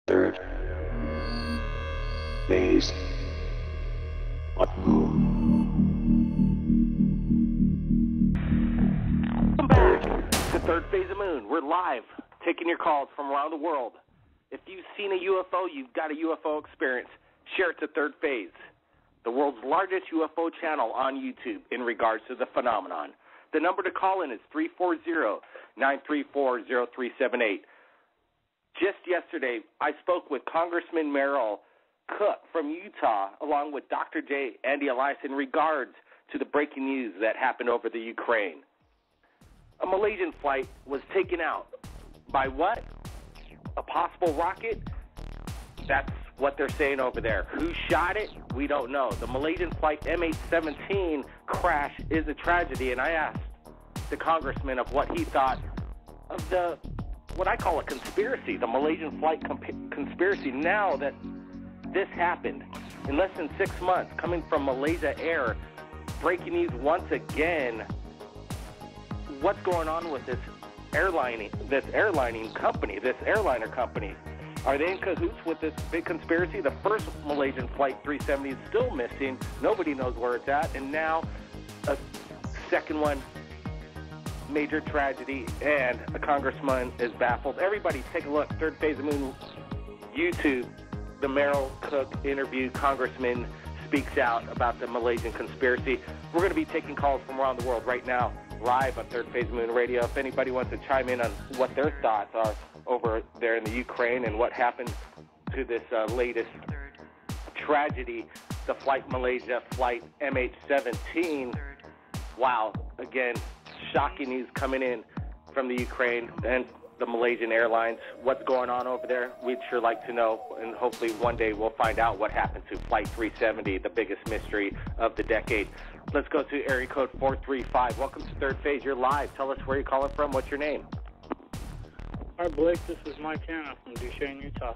Third phase. Welcome back to Third Phase of Moon. We're live, taking your calls from around the world. If you've seen a UFO, you've got a UFO experience. Share it to Third Phase, the world's largest UFO channel on YouTube in regards to the phenomenon. The number to call in is 340-934-0378. Just yesterday, I spoke with Congressman Merrill Cook from Utah, along with Dr. J. Andy Elias, in regards to the breaking news that happened over the Ukraine. A Malaysian flight was taken out by what? A possible rocket? That's what they're saying over there. Who shot it? We don't know. The Malaysian flight MH17 crash is a tragedy, and I asked the congressman of what he thought of the, what I call a conspiracy, the Malaysian flight conspiracy. Now that this happened in less than 6 months, coming from Malaysia Air, breaking news once again. What's going on with this airliner company? Are they in cahoots with this big conspiracy? The first Malaysian Flight 370 is still missing. Nobody knows where it's at. And now a second one, major tragedy, and the congressman is baffled. Everybody take a look. Third Phase of Moon YouTube. The Merrill Cook interview. Congressman speaks out about the Malaysian conspiracy. We're going to be taking calls from around the world right now, live on Third Phase of Moon Radio. If anybody wants to chime in on what their thoughts are over there in the Ukraine and what happened to this latest tragedy, the Flight Malaysia Flight MH17. Wow, again, shocking news coming in from the Ukraine and the Malaysian Airlines. What's going on over there? We'd sure like to know, and hopefully one day we'll find out what happened to Flight 370, the biggest mystery of the decade. Let's go to area code 435. Welcome to Third Phase. You're live. Tell us where you're calling from. What's your name? Hi, Blake. This is Mike Hanna from Duchesne, Utah.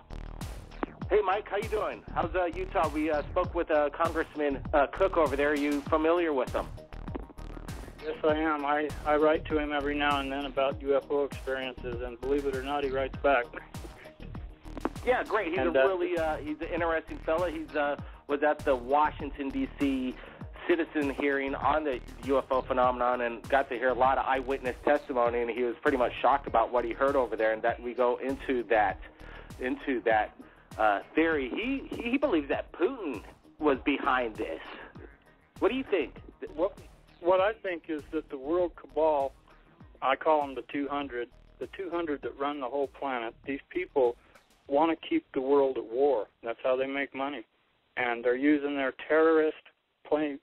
Hey, Mike. How you doing? How's Utah? We spoke with Congressman Cook over there. Are you familiar with him? Yes, I am. I write to him every now and then about UFO experiences, and believe it or not, he writes back. Yeah, great. He's he's an interesting fella. He's was at the Washington, D.C. citizen hearing on the UFO phenomenon and got to hear a lot of eyewitness testimony, and he was pretty much shocked about what he heard over there, and that we go into that theory. He believes that Putin was behind this. What do you think? What I think is that the world cabal, I call them the 200 that run the whole planet, these people want to keep the world at war. That's how they make money. And they're using their terrorist play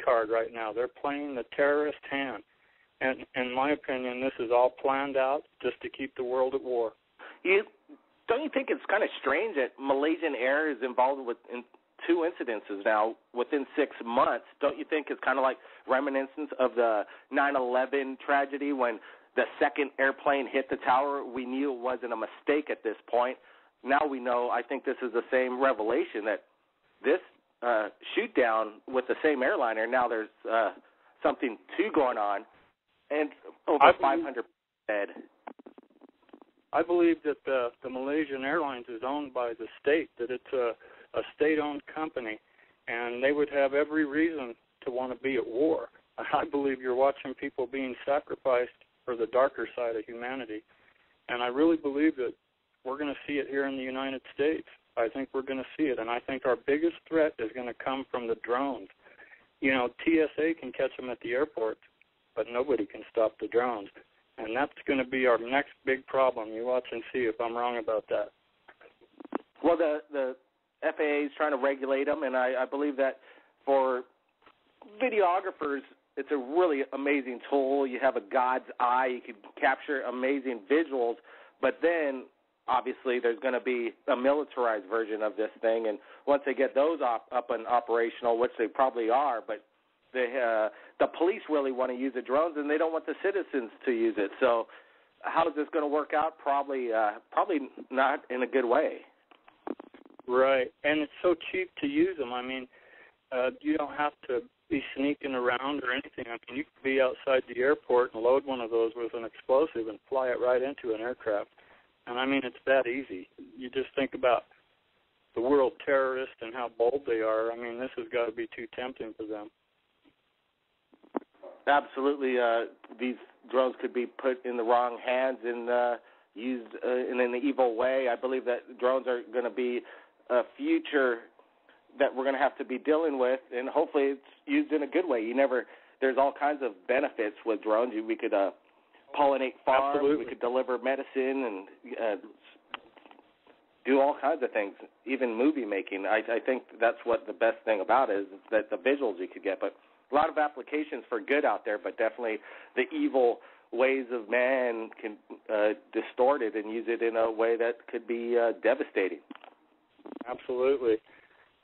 card right now. They're playing the terrorist hand. And in my opinion, this is all planned out just to keep the world at war. Don't you think it's kind of strange that Malaysian Air is involved in two incidences now within 6 months? Don't you think it's kind of like reminiscence of the 9/11 tragedy when the second airplane hit the tower? We knew it wasn't a mistake at this point. Now we know. I think this is the same revelation that this shoot down with the same airliner. Now there's something going on, and over 500 dead. I believe that the Malaysian Airlines is owned by the state, that it's a state-owned company, and they would have every reason to want to be at war. I believe you're watching people being sacrificed for the darker side of humanity, and I really believe that we're going to see it here in the United States. I think we're going to see it, and I think our biggest threat is going to come from the drones. You know, TSA can catch them at the airport, but nobody can stop the drones, and that's going to be our next big problem. You watch and see if I'm wrong about that. Well, the FAA is trying to regulate them, and I believe that for videographers, it's a really amazing tool. You have a God's eye. You can capture amazing visuals, but then obviously there's going to be a militarized version of this thing, and once they get those up and operational, which they probably are, but the police really want to use the drones, and they don't want the citizens to use it. So how is this going to work out? Probably not in a good way. Right, and it's so cheap to use them. I mean, you don't have to be sneaking around or anything. I mean, you could be outside the airport and load one of those with an explosive and fly it right into an aircraft. And I mean, it's that easy. You just think about the world terrorists and how bold they are. I mean, this has got to be too tempting for them. Absolutely. These drones could be put in the wrong hands and used in an evil way. I believe that drones are going to be a future that we're going to have to be dealing with, and hopefully it's used in a good way. There's all kinds of benefits with drones. We could pollinate farms. Absolutely. We could deliver medicine and do all kinds of things, even movie making. I think that's what the best thing about it is that the visuals you could get. But a lot of applications for good out there, but definitely the evil ways of man can distort it and use it in a way that could be devastating. Absolutely.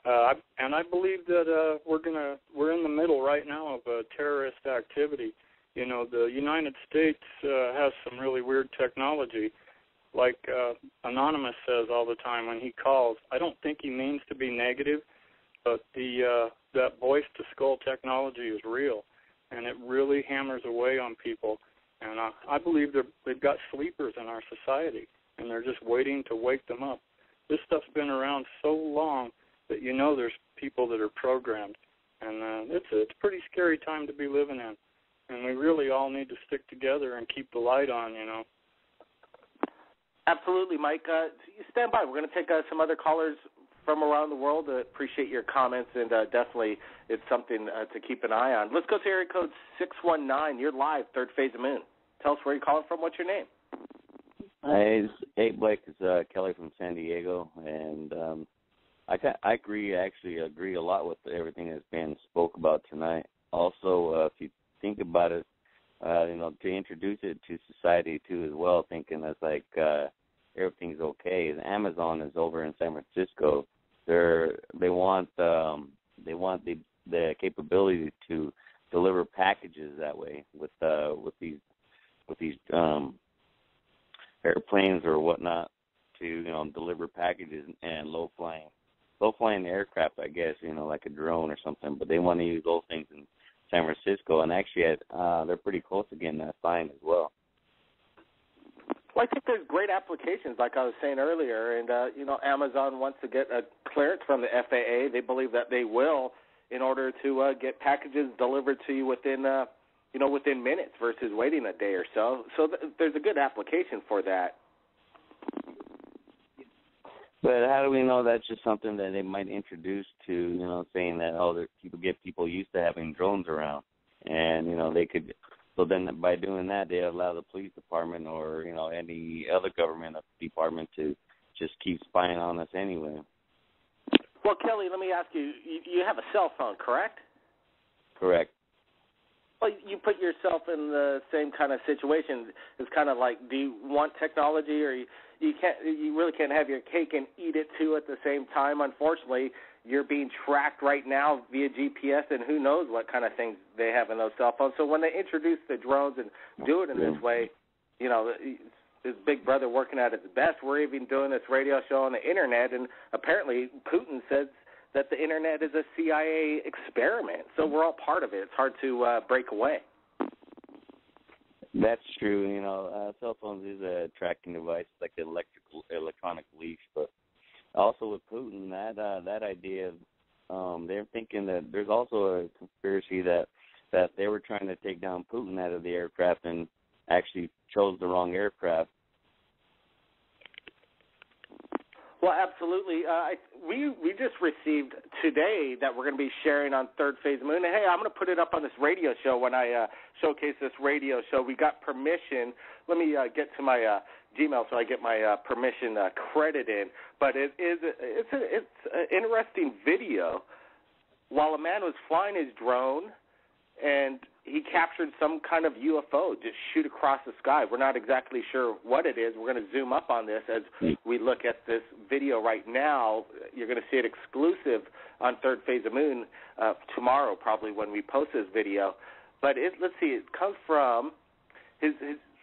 And I believe that we're in the middle right now of a terrorist activity. You know, the United States has some really weird technology. Like Anonymous says all the time when he calls, I don't think he means to be negative, but that voice-to-skull technology is real, and it really hammers away on people. And I believe they've got sleepers in our society, and they're just waiting to wake them up. This stuff's been around so long that you know there's people that are programmed, and it's a pretty scary time to be living in. And we really all need to stick together and keep the light on, you know. Absolutely, Mike. You stand by. We're going to take some other callers from around the world. Appreciate your comments, and definitely it's something to keep an eye on. Let's go to area code 619. You're live, Third Phase of Moon. Tell us where you're calling from. What's your name? Hey, Blake. It's Kelly from San Diego, and I agree a lot with everything that's been spoke about tonight. Also, if you think about it, to introduce it to society too as well, thinking that's like everything's okay. Amazon is over in San Francisco. They want the capability to deliver packages that way with these airplanes or whatnot to deliver packages and low flying aircraft, I guess, like a drone or something. But they want to use those things in San Francisco, and actually they're pretty close to getting that signed as well. Well, I think there's great applications, like I was saying earlier, and Amazon wants to get a clearance from the FAA. They believe that they will, in order to get packages delivered to you within minutes versus waiting a day or so. So there's a good application for that. But how do we know that's just something that they might introduce to, saying that, get people used to having drones around, and, they could. So then by doing that, they allow the police department or, any other government department to just keep spying on us anyway. Well, Kelly, let me ask you, you have a cell phone, correct? Correct. Well, you put yourself in the same kind of situation. It's kind of like, do you want technology, or you really can't have your cake and eat it too at the same time? Unfortunately, you're being tracked right now via GPS, and who knows what kind of things they have in those cell phones. So when they introduce the drones and do it in this way, is Big Brother working at its best. We're even doing this radio show on the Internet, and apparently Putin says that the Internet is a CIA experiment. So we're all part of it. It's hard to break away. That's true. Cell phones is a tracking device, like an electronic leash. But also with Putin, that idea, they're thinking that there's also a conspiracy that they were trying to take down Putin out of the aircraft and actually chose the wrong aircraft. Well, absolutely. We just received today that we're going to be sharing on Third Phase Moon. And, hey, I'm going to put it up on this radio show when I showcase this radio show. We got permission. Let me get to my Gmail so I get my permission credit in. But it's an interesting video. While a man was flying his drone and he captured some kind of UFO just shoot across the sky. We're not exactly sure what it is. We're going to zoom up on this as we look at this video right now. You're going to see it exclusive on Third Phase of Moon tomorrow, probably when we post this video. But let's see, it comes from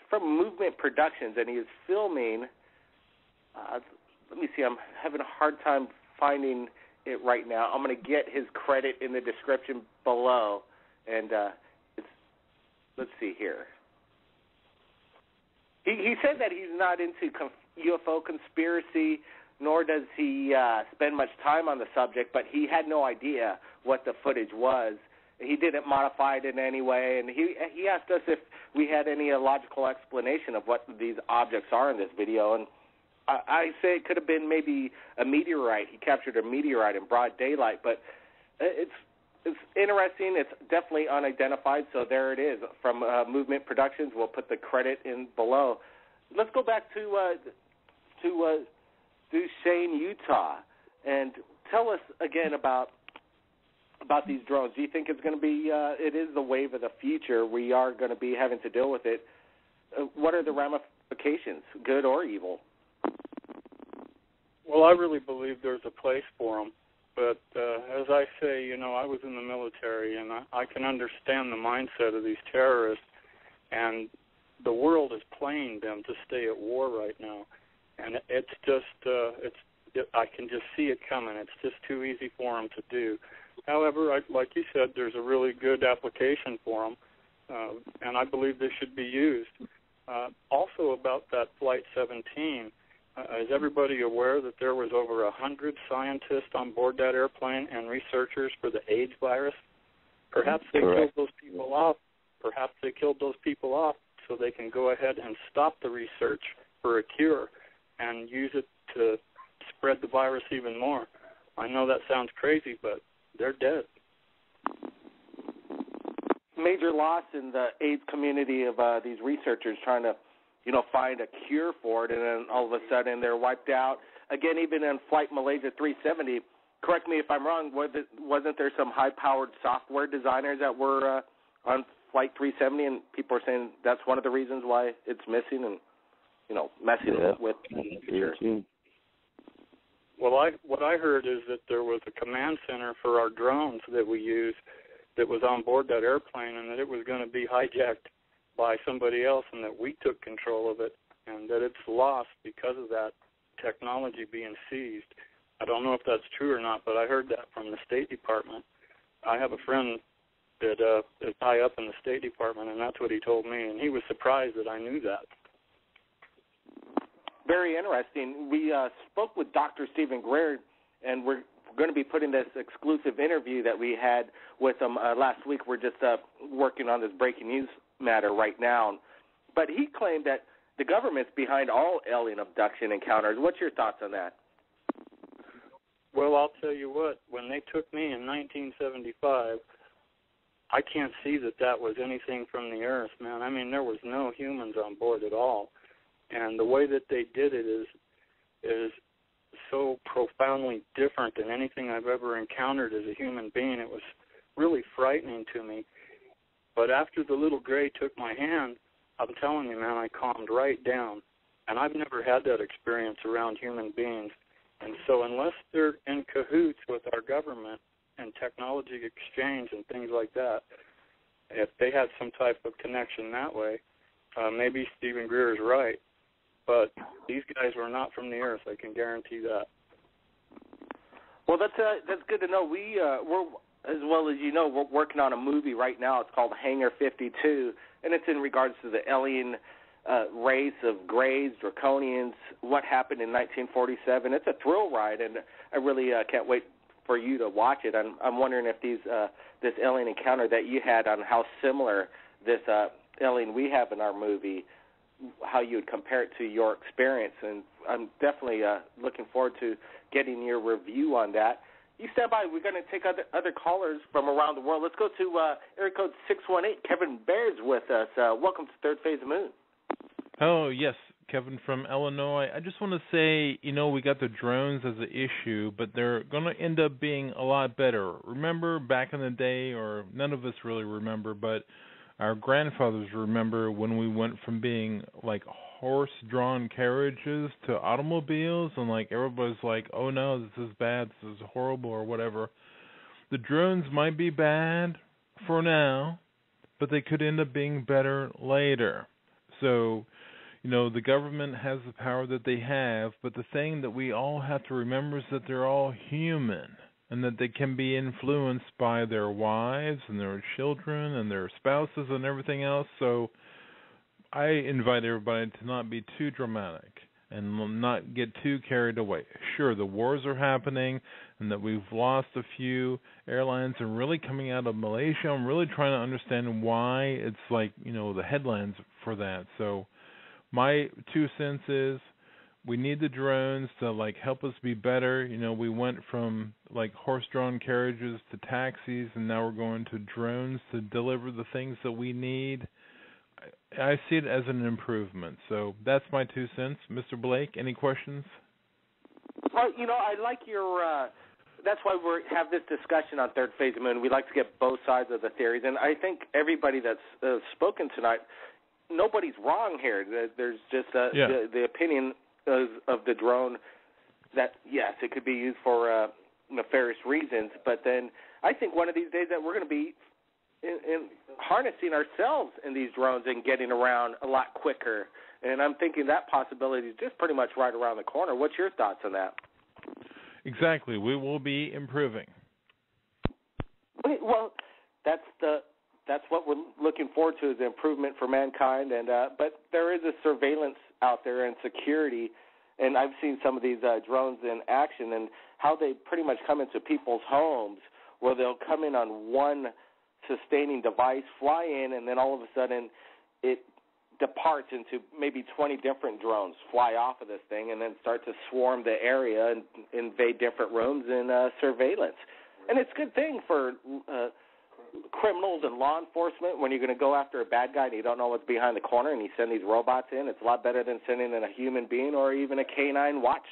from Movement Productions, and he is filming. Let me see. I'm having a hard time finding it right now. I'm going to get his credit in the description below, and let's see here. He said that he's not into UFO conspiracy, nor does he spend much time on the subject, but he had no idea what the footage was. He didn't modify it in any way, and he asked us if we had any logical explanation of what these objects are in this video, and I say it could have been maybe a meteorite. He captured a meteorite in broad daylight, but it's interesting. It's definitely unidentified, so there it is. From Movement Productions, we'll put the credit in below. Let's go back to Duchesne, Utah, and tell us again about these drones. Do you think it's going to be? It is the wave of the future. We are going to be having to deal with it. What are the ramifications, good or evil? Well, I really believe there's a place for them. But as I say, I was in the military, and I can understand the mindset of these terrorists, and the world is playing them to stay at war right now. And it's just, I can just see it coming. It's just too easy for them to do. However, like you said, there's a really good application for them, and I believe they should be used. Also about that Flight 17, is everybody aware that there was over 100 scientists on board that airplane and researchers for the AIDS virus? Perhaps they killed those people off. Perhaps they killed those people off so they can go ahead and stop the research for a cure and use it to spread the virus even more. I know that sounds crazy, but they're dead. Major loss in the AIDS community of these researchers trying to, find a cure for it, and then all of a sudden they're wiped out. Again, even in Flight Malaysia 370, correct me if I'm wrong, wasn't there some high-powered software designers that were on Flight 370, and people are saying that's one of the reasons why it's missing and, messing with the future? Well, what I heard is that there was a command center for our drones that we use that was on board that airplane, and that it was going to be hijacked by somebody else, and that we took control of it, and that it's lost because of that technology being seized. I don't know if that's true or not, but I heard that from the State Department. I have a friend that is high up in the State Department, and that's what he told me, and he was surprised that I knew that. Very interesting. We spoke with Dr. Stephen Greer, and we're going to be putting this exclusive interview that we had with him last week. We're just working on this breaking news matter right now. But he claimed that the government's behind all alien abduction encounters. What's your thoughts on that? Well, I'll tell you what. When they took me in 1975, I can't see that was anything from the Earth, man. I mean, there was no humans on board at all. And the way that they did it is so profoundly different than anything I've ever encountered as a human being. It was really frightening to me. But after the little gray took my hand, I'm telling you, man, I calmed right down. And I've never had that experience around human beings. And so unless they're in cahoots with our government and technology exchange and things like that, if they had some type of connection that way, maybe Stephen Greer is right. But these guys were not from the Earth. I can guarantee that. Well, that's good to know. We're, as well as you know, we're working on a movie right now. It's called Hangar 52, and it's in regards to the alien race of Greys, Draconians, what happened in 1947. It's a thrill ride, and I really can't wait for you to watch it. I'm wondering if this alien encounter that you had, on how similar this alien we have in our movie, how you would compare it to your experience. And I'm definitely looking forward to getting your review on that. You stand by. We're going to take other callers from around the world. Let's go to area code 618. Kevin Bear's with us. Welcome to Third Phase of Moon. Oh, yes, Kevin from Illinois. I just want to say, we got the drones as an issue, but they're going to end up being a lot better. Remember back in the day, or none of us really remember, but our grandfathers remember when we went from being like horse-drawn carriages to automobiles, and like everybody's like, oh no, this is bad, this is horrible, or whatever. The drones might be bad for now, but they could end up being better later. So, the government has the power that they have, but the thing that we all have to remember is that they're all human, and that they can be influenced by their wives and their children and their spouses and everything else. So I invite everybody to not be too dramatic. and not get too carried away. Sure, the wars are happening and that we've lost a few airlines, and really coming out of Malaysia, I'm really trying to understand why it's like, the headlines for that. So my 2 cents is we need the drones to help us be better. We went from horse-drawn carriages to taxis, and now we're going to drones to deliver the things that we need. I see it as an improvement. So that's my 2 cents. Mr. Blake, any questions? Well, I like your that's why we have this discussion on Third Phase of the Moon. We like to get both sides of the theories, and I think everybody that's spoken tonight, nobody's wrong here. There's just the opinion of the drone that, yes, it could be used for nefarious reasons, but then I think one of these days that we're going to be in harnessing ourselves in these drones and getting around a lot quicker, and I'm thinking that possibility is just pretty much right around the corner. What's your thoughts on that? Exactly. We will be improving. Well, that's what we're looking forward to, is the improvement for mankind. And but there is a surveillance out there and security, and I've seen some of these drones in action and how they pretty much come into people's homes, where they'll come in on one sustaining device, fly in, and then all of a sudden it departs into maybe 20 different drones, fly off of this thing, and then start to swarm the area and invade different rooms in surveillance. And it's a good thing for criminals and law enforcement when you're going to go after a bad guy and you don't know what's behind the corner and you send these robots in. It's a lot better than sending in a human being or even a canine watch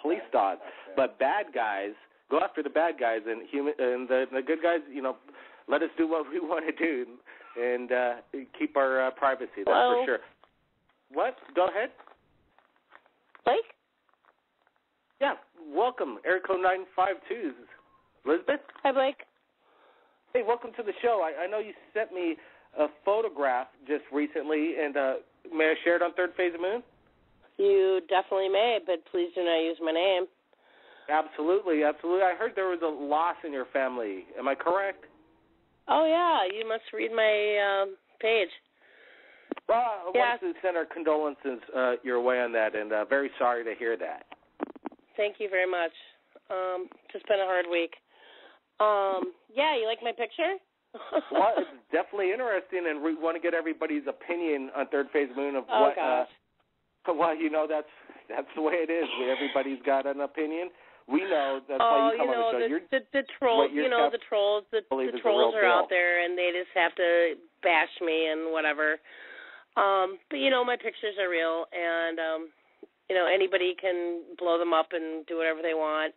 police dog. But bad guys, go after the bad guys, and the good guys, let us do what we want to do and keep our privacy. That's for sure. What? Go ahead. Blake? Yeah, welcome. Area code 952. Elizabeth? Hi, Blake. Hey, welcome to the show. I know you sent me a photograph just recently, and may I share it on Third Phase of the Moon? You definitely may, but please do not use my name. Absolutely, absolutely. I heard there was a loss in your family. Am I correct? Oh, yeah. You must read my page. Well, I wanted to send our condolences your way on that, and very sorry to hear that. Thank you very much. Just been a hard week. Yeah, you like my picture? Well, it's definitely interesting, and we want to get everybody's opinion on Third Phase of the Moon of what. Gosh. Well, that's the way it is. Everybody's got an opinion. We know that's why you come on the show. The trolls, the trolls are out there, and they just have to bash me and whatever. But my pictures are real, and anybody can blow them up and do whatever they want.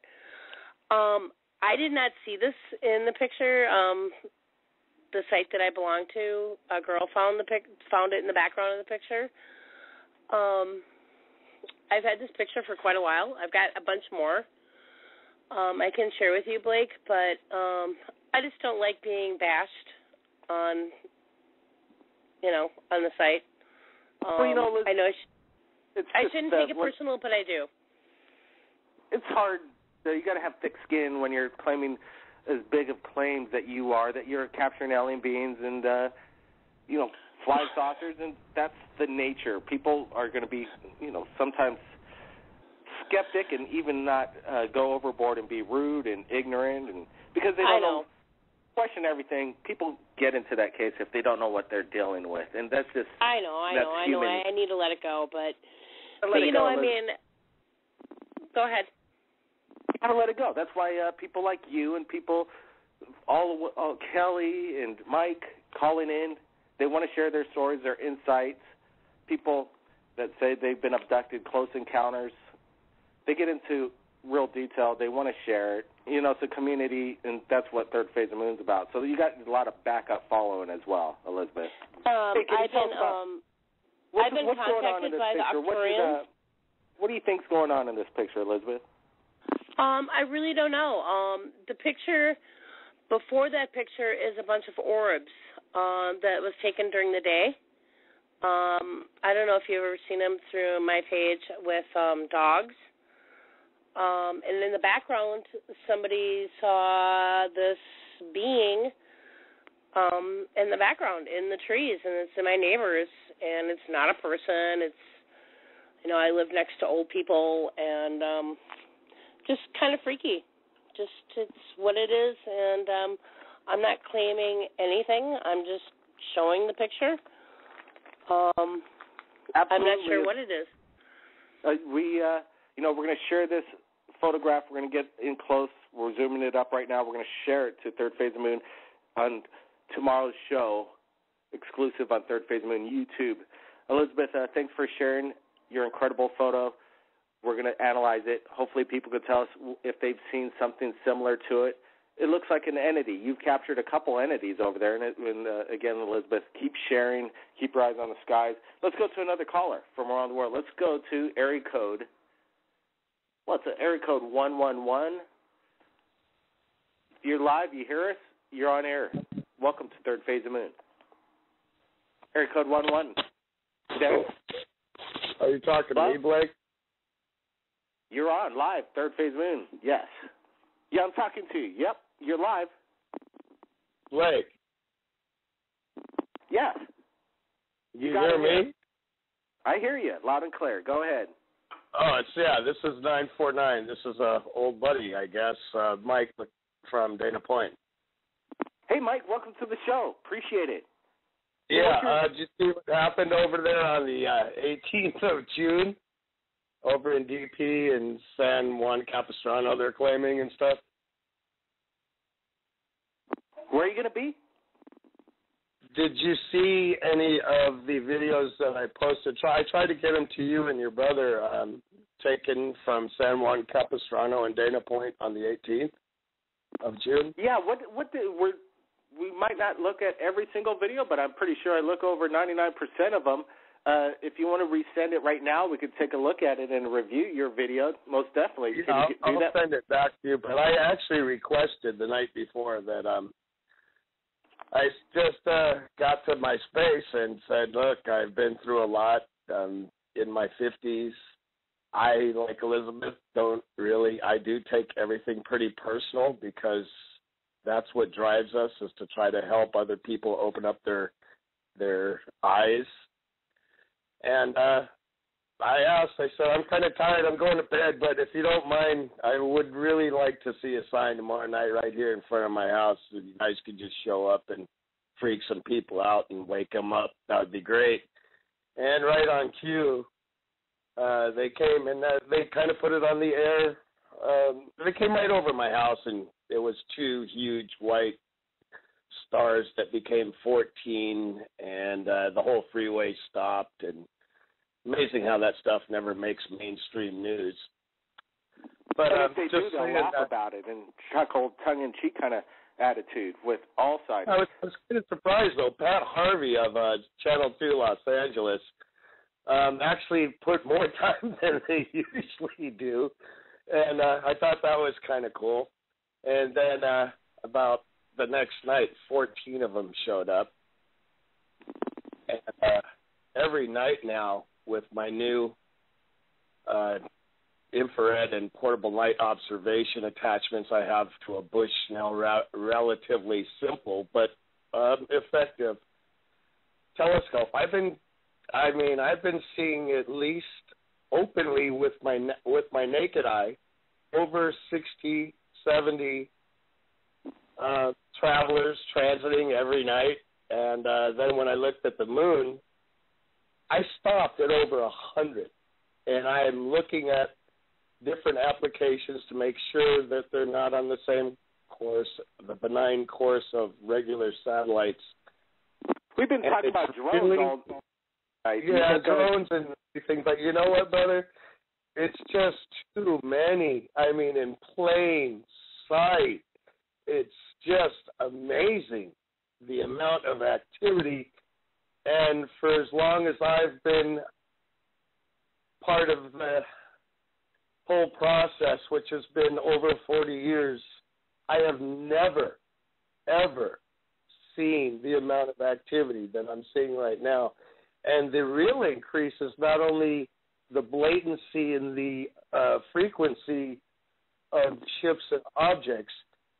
I did not see this in the picture. The site that I belong to, a girl found it in the background of the picture. I've had this picture for quite a while. I've got a bunch more I can share with you, Blake, but I just don't like being bashed on the site. Liz, I know I shouldn't take it personal, but I do. It's hard. You got to have thick skin when you're claiming as big of claims that you are, that you're capturing alien beings and, flying saucers, and that's the nature. People are going to be, sometimes skeptic and even not go overboard and be rude and ignorant, and because they don't know, question everything. People get into that case if they don't know what they're dealing with, and that's just. I know. I need to let it go, but go ahead. You gotta let it go. That's why people like you and people, all Kelly and Mike calling in, they want to share their stories, their insights. People that say they've been abducted, close encounters, they get into real detail. They want to share it. It's a community, and that's what Third Phase of the Moon's about. So you got a lot of backup following as well, Elizabeth. I've been contacted by the Arcturians. What do you think's going on in this picture, Elizabeth? I really don't know. The picture, before that picture, is a bunch of orbs that was taken during the day. I don't know if you've ever seen them through my page with dogs. And in the background, somebody saw this being in the background, in the trees, and it's in my neighbors, and it's not a person. It's You know, I live next to old people, and just kind of freaky. Just it's what it is, and I'm not claiming anything. I'm just showing the picture. I'm not sure what it is. We're going to share this photograph. We're going to get in close. We're zooming it up right now. We're going to share it to Third Phase of the Moon on tomorrow's show, exclusive on Third Phase of the Moon YouTube. Elizabeth, thanks for sharing your incredible photo. We're going to analyze it. Hopefully people can tell us if they've seen something similar to it. It looks like an entity. You've captured a couple entities over there. And again, Elizabeth, keep sharing. Keep your eyes on the skies. Let's go to another caller from around the world. Let's go to area code. What's it? Area code 111. You're live. You hear us? You're on air. Welcome to Third Phase of the Moon. Area code 111. There. Are you talking to me, Blake? You're on live, Third Phase of the Moon. Yes. Yeah, I'm talking to you. Yep, you're live. Blake. Yes. You hear me? I hear you, loud and clear. Go ahead. Oh, this is 949. This is a old buddy, I guess, Mike from Dana Point. Hey, Mike, welcome to the show. Appreciate it. Yeah, did you see what happened over there on the 18th of June? Over in DP and San Juan Capistrano, they're claiming and stuff. Where are you going to be? Did you see any of the videos that I posted? I tried to get them to you and your brother, taken from San Juan Capistrano and Dana Point on the 18th of June. Yeah, we might not look at every single video, but I'm pretty sure I look over 99% of them. If you want to resend it right now, we could take a look at it and review your video. Most definitely. I'll send it back to you. But I actually requested the night before that I just got to my space and said, look, I've been through a lot in my 50s. I, like Elizabeth, I do take everything pretty personal because that's what drives us, is to try to help other people open up their eyes. And I said, I'm kind of tired. I'm going to bed, but if you don't mind, I would really like to see a sign tomorrow night right here in front of my house. If you guys could just show up and freak some people out and wake them up, that would be great. And right on cue, they came and they kind of put it on the air. They came right over my house, and it was two huge white stars that became 14, and the whole freeway stopped. And amazing how that stuff never makes mainstream news. But if they do, they'll laugh about it and chuckle, tongue-in-cheek kind of attitude with all sides. I was kind of surprised, though. Pat Harvey of Channel 2 Los Angeles actually put more time than they usually do, and I thought that was kind of cool. And then about the next night, 14 of them showed up. And every night now, with my new infrared and portable light observation attachments I have to a bush now, relatively simple but effective telescope, I've been seeing, at least openly with my naked eye, over 60, 70 travelers transiting every night. And then when I looked at the moon, I stopped at over 100. And I am looking at different applications to make sure that they're not on the same course, the benign course of regular satellites. We've been talking about drones all night. Yeah, drones and everything. But you know what, brother? It's just too many. I mean, in plain sight. It's just amazing, the amount of activity. And for as long as I've been part of the whole process, which has been over 40 years, I have never, ever seen the amount of activity that I'm seeing right now. And the real increase is not only the blatancy and the frequency of ships and objects,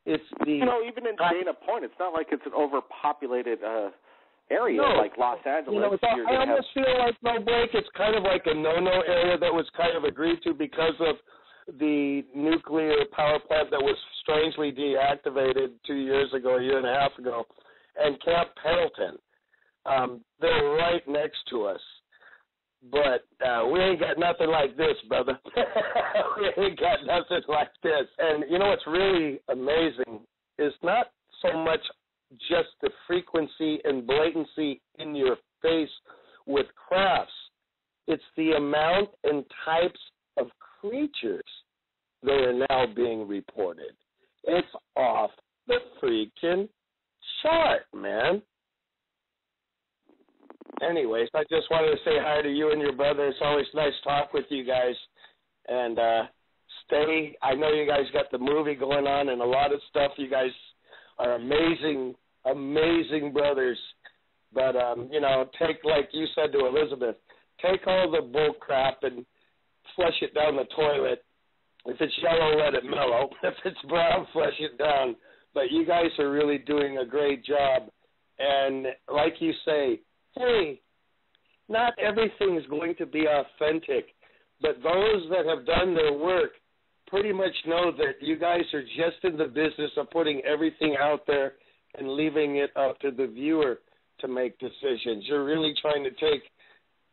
it's the... even in Dana Point, it's not like it's an overpopulated area like Los Angeles. You know, I almost feel like, no, Blake, it's kind of like a no-no area that was kind of agreed to because of the nuclear power plant that was strangely deactivated 2 years ago, a year and a half ago, and Camp Pendleton. They're right next to us. But we ain't got nothing like this, brother. We ain't got nothing like this. And you know what's really amazing is not so much just the frequency and blatancy in your face with crafts. It's the amount and types of creatures that are now being reported. It's off the freaking chart, man. Anyways, I just wanted to say hi to you and your brother. It's always nice to talk with you guys. And stay. I know you guys got the movie going on and a lot of stuff. You guys are amazing, amazing brothers. But, you know, take, like you said to Elizabeth, take all the bull crap and flush it down the toilet. If it's yellow, let it mellow. If it's brown, flush it down. But you guys are really doing a great job. And like you say, hey, not everything is going to be authentic, but those that have done their work pretty much know that you guys are just in the business of putting everything out there and leaving it up to the viewer to make decisions. You're really trying to take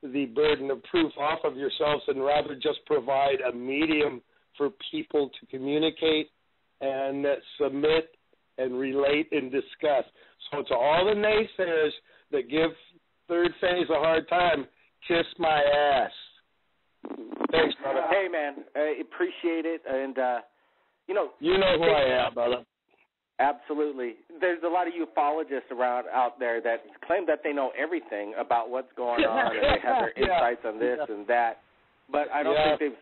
the burden of proof off of yourselves and rather just provide a medium for people to communicate and submit and relate and discuss. So to all the naysayers that give Third Phase a hard time, kiss my ass. Thanks, brother. Hey, man, I appreciate it. And, you know who I am, brother. Absolutely. There's a lot of ufologists out there that claim that they know everything about what's going on and they have their insights on this and that. But I don't think they've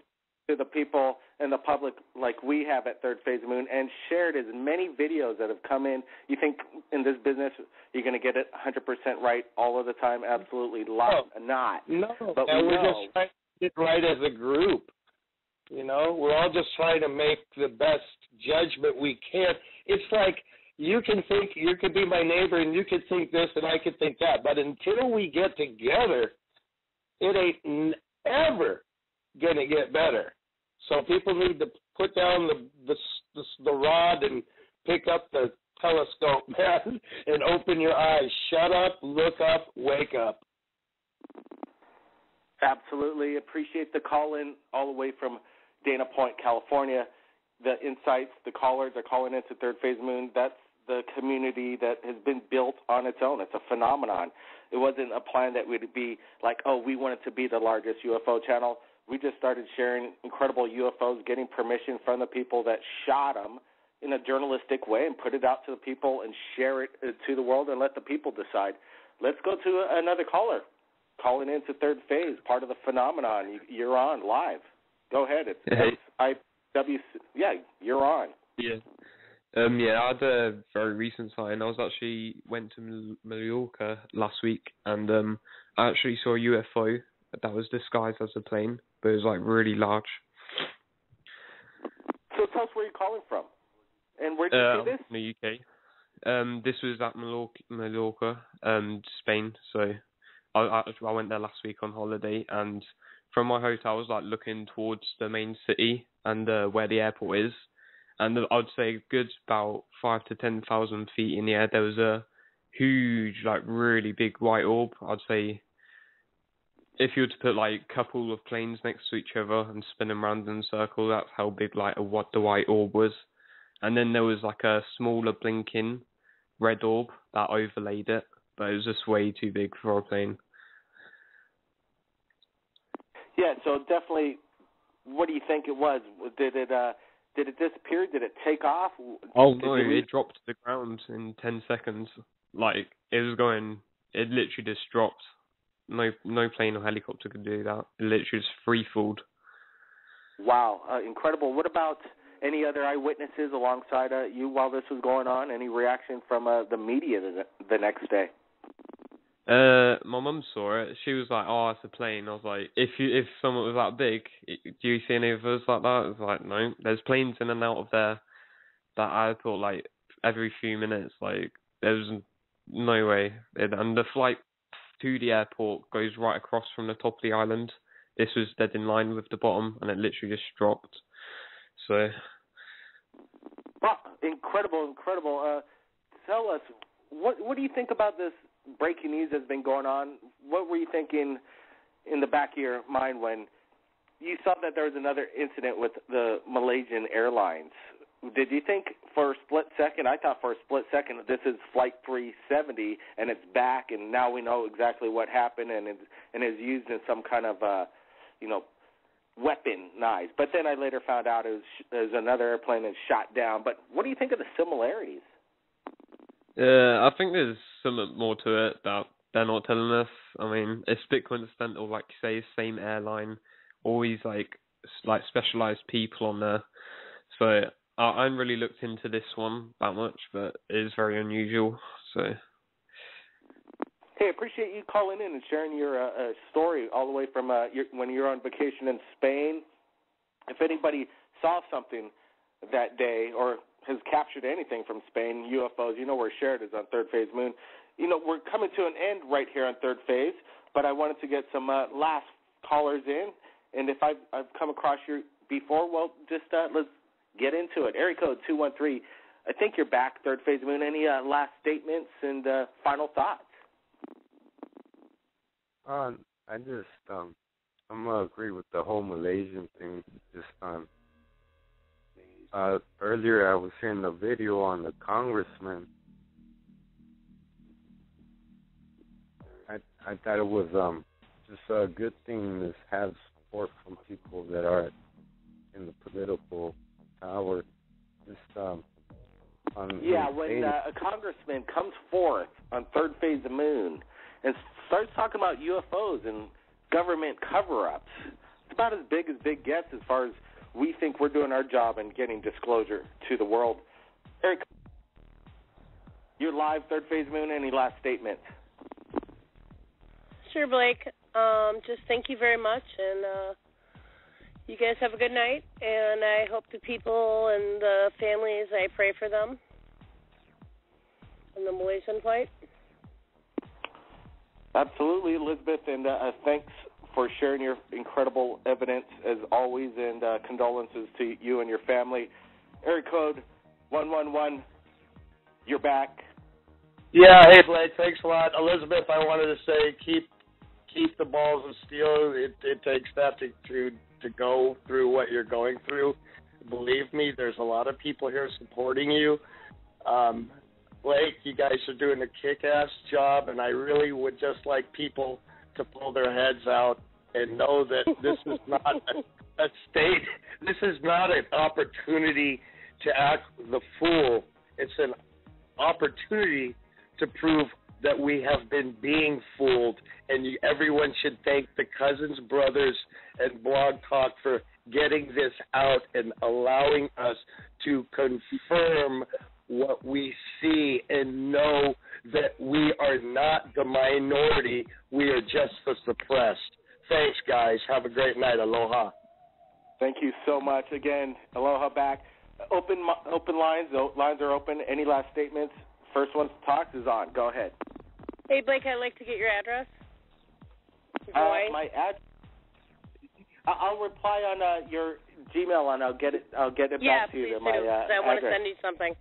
to the people and the public like we have at Third Phase Moon and shared as many videos that have come in. You think in this business you're going to get it 100% right all of the time? Absolutely not. No, but we're just trying to get right as a group. You know, we're all just trying to make the best judgment we can. It's like you can be my neighbor and you can think this and I can think that. But until we get together, it ain't ever going to get better. So people need to put down the rod and pick up the telescope, man, and open your eyes. Shut up, look up, wake up. Absolutely. Appreciate the call-in all the way from Dana Point, California. The insights, the callers are calling into Third Phase Moon. That's the community that has been built on its own. It's a phenomenon. It wasn't a plan that would be like, oh, we wanted to be the largest UFO channel. We just started sharing incredible UFOs, getting permission from the people that shot them in a journalistic way and put it out to the people and share it to the world and let the people decide. Let's go to another caller calling into Third Phase, part of the phenomenon. You're on live. Go ahead. You're on. Yeah. I had a very recent sighting. I went to Mallorca last week and I actually saw a UFO that was disguised as a plane, but it was like really large. So tell us where you're calling from, and where did you see this? In the UK. This was at Mallorca, Spain. So I went there last week on holiday, and from my hotel I was like looking towards the main city and where the airport is, and I'd say good about 5,000 to 10,000 feet in the air there was a huge, like really big white orb. I'd say if you were to put like a couple of planes next to each other and spin them around in a circle, that's how big what the white orb was. And then there was like a smaller blinking red orb that overlaid it, but it was just way too big for a plane. Yeah, so definitely, what do you think it was? Did it disappear? Did it take off? Oh no, it dropped to the ground in 10 seconds. Like it literally just dropped. No plane or helicopter could do that. It literally just free-falled. Wow, incredible. What about any other eyewitnesses alongside you while this was going on? Any reaction from the media the next day? My mum saw it. She was like, "Oh, it's a plane." I was like, "If someone was that big, do you see any of us like that?" I was like, "No." There's planes in and out of there that I thought like every few minutes. Like there was no way. And the flight to the airport goes right across from the top of the island. This was dead in line with the bottom, and it literally just dropped. So. Wow, incredible. Tell us, what do you think about this breaking news that's been going on? What were you thinking in the back of your mind when you saw that there was another incident with the Malaysian Airlines? Did you think for a split second, I thought for a split second, this is Flight 370 and it's back and now we know exactly what happened and is used in some kind of, weaponized. But then I later found out it was another airplane that shot down. But what do you think of the similarities? I think there's something more to it that they're not telling us. I mean, it's a bit coincidental, like you say, same airline, always like specialized people on there. So I haven't really looked into this one that much, but it is very unusual. So. Hey, appreciate you calling in and sharing your story all the way from when you were on vacation in Spain. If anybody saw something that day or has captured anything from Spain, UFOs, where Shared is on Third Phase Moon. We're coming to an end right here on Third Phase, but I wanted to get some last callers in. And if I've come across you before, well, just let's get into it. Area code 213. I think you're back, Third Phase Moon. Any last statements and final thoughts? I just I'm gonna agree with the whole Malaysian thing. Just earlier I was hearing the video on the congressman. I thought it was just a good thing to have support from people that are in the political power. Just when a congressman comes forth on Third Phase of the Moon and starts talking about UFOs and government cover-ups, it's about as big gets as far as we think we're doing our job and getting disclosure to the world. Eric, you're live, Third Phase Moon. Any last statements? Sure, Blake. Just thank you very much, and you guys have a good night, and I hope the people and the families, I pray for them in the Malaysian flight. Absolutely, Elizabeth, and thanks for sharing your incredible evidence as always, and condolences to you and your family. Area code 111, you're back. Yeah, hey Blake, thanks a lot. Elizabeth, I wanted to say keep the balls of steel. It takes that to go through what you're going through. Believe me, there's a lot of people here supporting you. Blake, you guys are doing a kick-ass job, and I really would just like people to pull their heads out and know that this is not a state. This is not an opportunity to act the fool. It's an opportunity to prove that we have been being fooled, and everyone should thank the Cousins Brothers and Blog Talk for getting this out and allowing us to confirm what we see and know that we are not the minority. We are just the suppressed. Thanks, guys. Have a great night. Aloha. Thank you so much. Again, aloha back. Open lines. The lines are open. Any last statements? First one to talk is on. Go ahead. Hey, Blake, I'd like to get your address. My address. I'll reply on your Gmail, and I'll get it back to you. Yeah, please do. I want to send you something.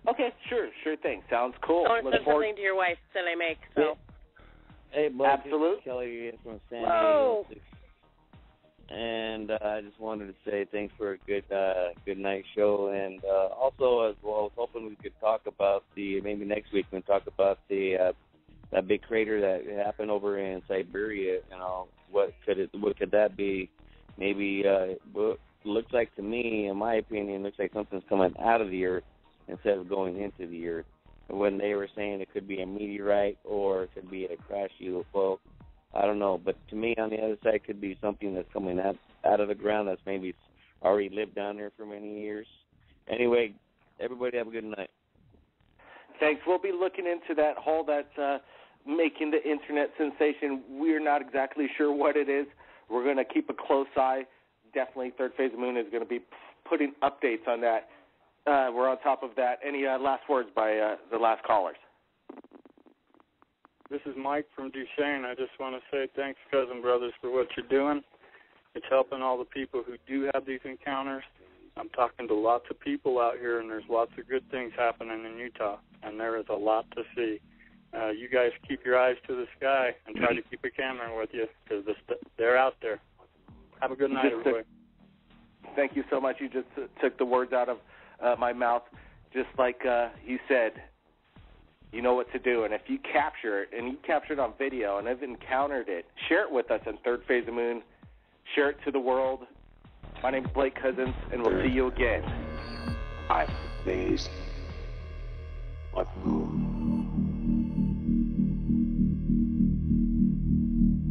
Okay, sure thing. Sounds cool. I want to send something to your wife that I make. So. Hey, Blake, absolutely. Kelly from San Diego. And I just wanted to say thanks for a good night show. And also, as well, I was hoping we could talk about maybe next week we can talk about that big crater that happened over in Siberia. What could that be? Maybe looks like to me, in my opinion, looks like something's coming out of the earth instead of going into the earth. When they were saying it could be a meteorite or it could be a crash UFO, I don't know. But to me, on the other side, could be something that's coming out of the ground that's maybe already lived down there for many years. Anyway, everybody have a good night. Thanks. We'll be looking into that hole that's making the internet sensation. We're not exactly sure what it is. We're going to keep a close eye. Definitely Third Phase of Moon is going to be putting updates on that. We're on top of that. Any last words by the last callers? This is Mike from Duchesne. I just want to say thanks, Cousin Brothers, for what you're doing. It's helping all the people who do have these encounters. I'm talking to lots of people out here, and there's lots of good things happening in Utah, and there is a lot to see. You guys keep your eyes to the sky and try to keep a camera with you, because they're out there. Have a good night, everybody. Thank you so much. You just took the words out of my mouth. Just like you said, you know what to do. And if you capture it, and you capture it on video and have encountered it, share it with us on Third Phase of Moon. Share it to the world. My name is Blake Cousins, and we'll see you again. Third Phase of Moon.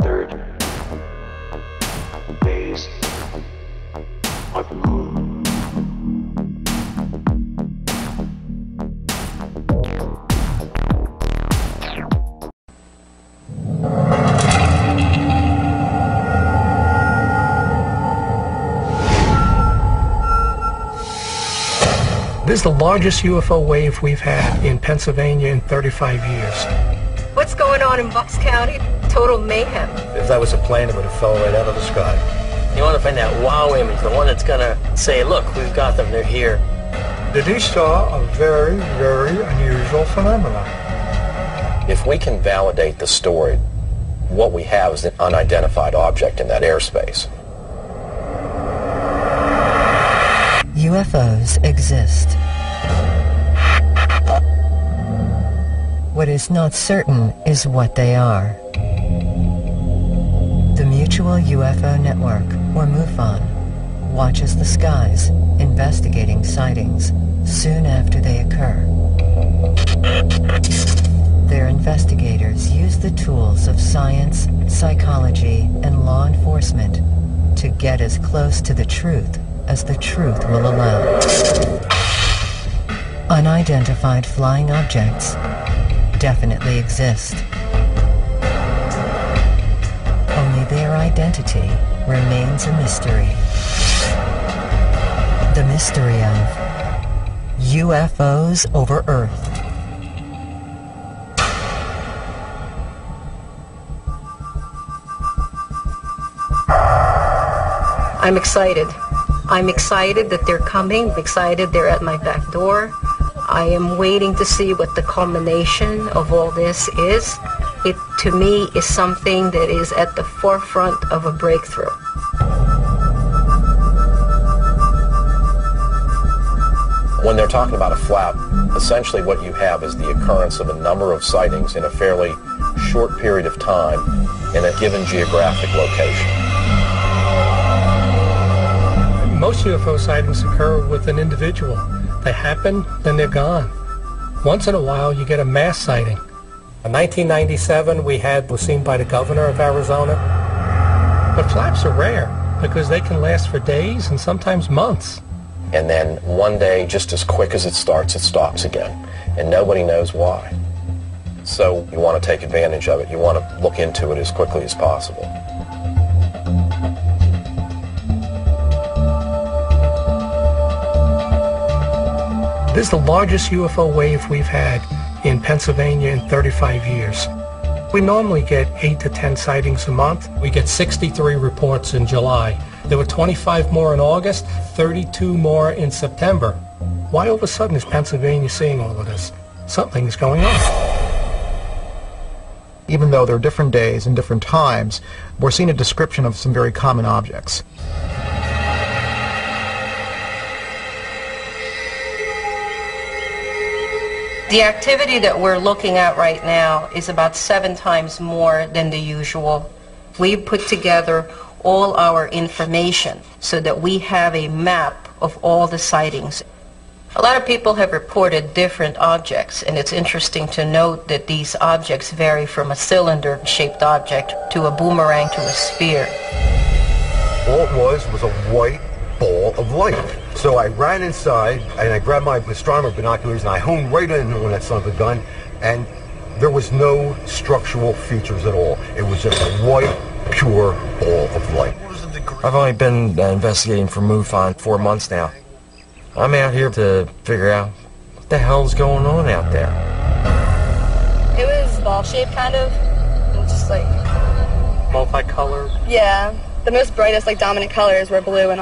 Third Phase of Moon. This is the largest UFO wave we've had in Pennsylvania in 35 years. What's going on in Bucks County? Total mayhem. If that was a plane, it would have fell right out of the sky. You want to find that wow image, the one that's going to say, look, we've got them, they're here. Did you saw a very, very unusual phenomenon? If we can validate the story, what we have is an unidentified object in that airspace. UFOs exist. What is not certain is what they are. The Mutual UFO Network, or MUFON, watches the skies, investigating sightings soon after they occur. Their investigators use the tools of science, psychology, and law enforcement to get as close to the truth as the truth will allow. Unidentified flying objects definitely exist. Only their identity remains a mystery. The mystery of UFOs over Earth. I'm excited. I'm excited that they're coming. I'm excited they're at my back door. I am waiting to see what the culmination of all this is. It, to me, is something that is at the forefront of a breakthrough. When they're talking about a flap, essentially what you have is the occurrence of a number of sightings in a fairly short period of time in a given geographic location. Most UFO sightings occur with an individual. They happen, then they're gone. Once in a while, you get a mass sighting. In 1997, was seen by the governor of Arizona. But flaps are rare because they can last for days and sometimes months. And then one day, just as quick as it starts, it stops again. And nobody knows why. So you want to take advantage of it. You want to look into it as quickly as possible. This is the largest UFO wave we've had in Pennsylvania in 35 years. We normally get 8 to 10 sightings a month. We get 63 reports in July. There were 25 more in August, 32 more in September. Why all of a sudden is Pennsylvania seeing all of this? Something's going on. Even though there are different days and different times, we're seeing a description of some very common objects. The activity that we're looking at right now is about 7 times more than the usual. We put together all our information so that we have a map of all the sightings. A lot of people have reported different objects, and it's interesting to note that these objects vary from a cylinder-shaped object to a boomerang to a sphere. All it was a white ball of light. So I ran inside, and I grabbed my astronomer binoculars, and I honed right in on that son of a gun, and there was no structural features at all. It was just a white, pure ball of light. I've only been investigating for MUFON 4 months now. I'm out here to figure out what the hell's going on out there. It was ball shape, kind of. And just like multicolored. Yeah, the most brightest, like dominant colors were blue and